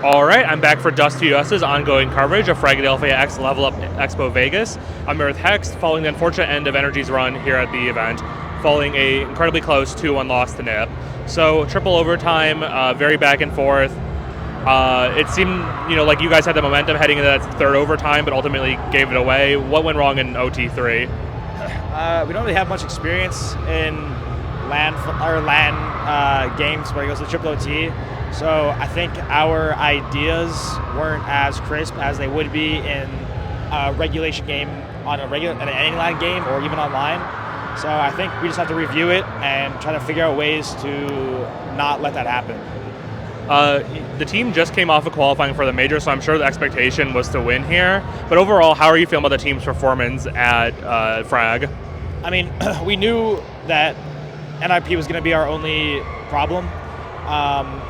All right, I'm back for Dust 2Us's ongoing coverage of Fragadelphia X LVL UP EXPO Vegas. I'm here with HexT, following the unfortunate end of Energy's run here at the event, following a incredibly close 2-1 loss to NIP. So triple overtime, very back and forth. It seemed, like you guys had the momentum heading into that third overtime, but ultimately gave it away. What went wrong in OT3? We don't really have much experience in LAN games where it goes to triple OT. So I think our ideas weren't as crisp as they would be in a regulation game on an any LAN game or even online. So I think we just have to review it and try to figure out ways to not let that happen. The team just came off of qualifying for the major, so I'm sure the expectation was to win here. But overall, how are you feeling about the team's performance at Frag? I mean, we knew that NIP was going to be our only problem.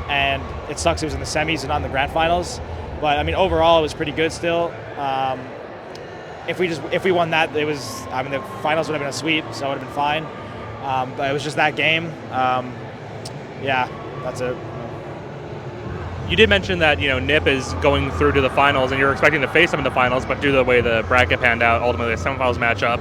And it sucks it was in the semis and not in the grand finals, but I mean overall it was pretty good still. If we won that, the finals would have been a sweep, so it would have been fine. But it was just that game. Yeah, that's it. You did mention that NIP is going through to the finals, and you're expecting to face them in the finals, but due to the way the bracket panned out, ultimately the semifinals matchup.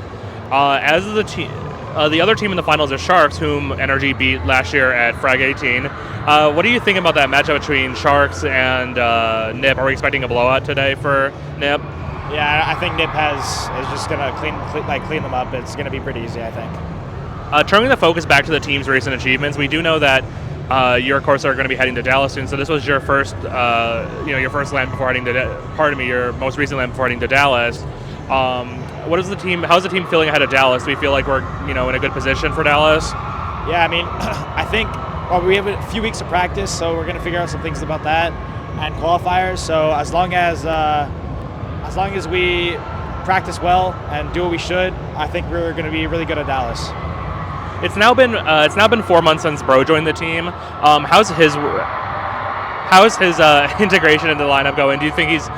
As the team. The other team in the finals is Sharks, whom Energy beat last year at Frag 18. What do you think about that matchup between Sharks and NIP? Are we expecting a blowout today for NIP? Yeah, I think NIP is just going to clean them up. It's going to be pretty easy, I think. Turning the focus back to the team's recent achievements, we do know that you, of course, are going to be heading to Dallas soon. So this was your first, your first LAN before heading to, your most recent LAN before heading to Dallas. How's the team feeling ahead of Dallas? Do we feel like we're, in a good position for Dallas? Yeah, I mean, I think we have a few weeks of practice, so we're going to figure out some things about that and qualifiers. So as long as we practice well and do what we should, I think we're going to be really good at Dallas. It's now been 4 months since Bro joined the team. How's his integration into the lineup going? Do you think he's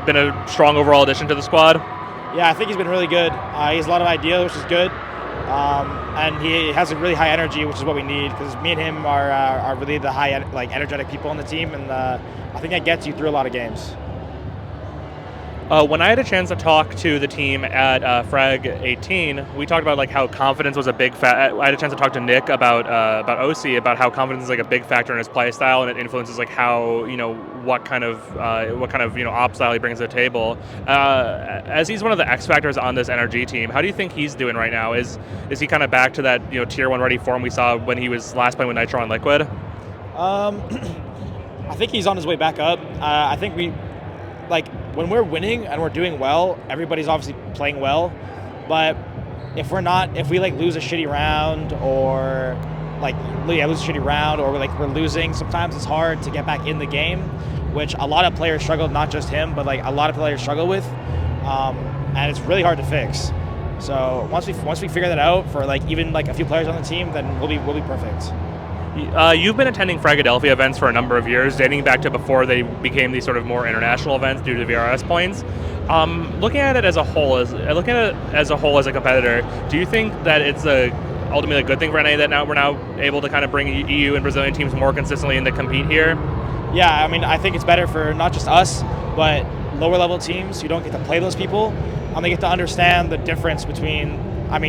been a strong overall addition to the squad? Yeah, I think he's been really good. He has a lot of ideas, which is good, and he has a really high energy, which is what we need. Because me and him are really the high energetic people on the team, and I think that gets you through a lot of games. When I had a chance to talk to the team at Frag 18, we talked about how confidence was a big factor. I had a chance to talk to Nick about OC, about how confidence is a big factor in his play style, and it influences how what kind of op style he brings to the table. As he's one of the X factors on this NRG team, how do you think he's doing right now? Is he kind of back to that tier 1 ready form we saw when he was last playing with Nitro on Liquid? I think he's on his way back up. I think when we're winning and we're doing well, everybody's obviously playing well. But if we lose a shitty round or we're losing, sometimes it's hard to get back in the game, which a lot of players struggle, not just him, but a lot of players struggle with, and it's really hard to fix. So once we figure that out for even a few players on the team, then we'll be perfect. You've been attending Fragadelphia events for a number of years, dating back to before they became these sort of more international events due to VRS points. Looking at it as a whole, as a competitor, do you think that it's ultimately a good thing for NA that we're now able to kind of bring EU and Brazilian teams more consistently in to compete here? Yeah, I mean, I think it's better for not just us, but lower level teams who don't get to play those people, and they get to understand the difference between,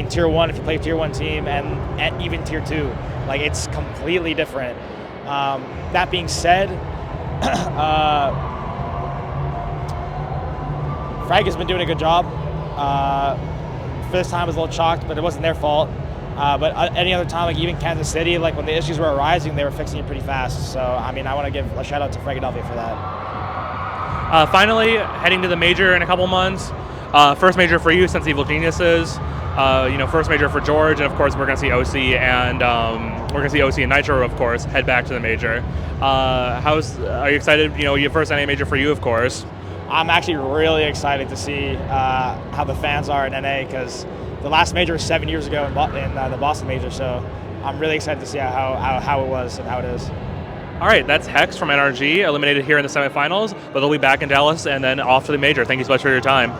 tier 1 if you play a tier 1 team and even tier 2. It's completely different. That being said, Frag has been doing a good job. This time I was a little shocked, but it wasn't their fault. But any other time, even Kansas City, when the issues were arising, they were fixing it pretty fast. So, I want to give a shout out to Fragadelphia for that. Finally, heading to the major in a couple months. First major for you since Evil Geniuses. First major for George, and of course we're going to see OC and Nitro, of course, head back to the major. Are you excited? Your first NA major for you, of course. I'm actually really excited to see how the fans are in NA, because the last major was 7 years ago in the Boston major, so I'm really excited to see how it was and how it is. All right, that's HexT from NRG, eliminated here in the semifinals, but they'll be back in Dallas and then off to the major. Thank you so much for your time.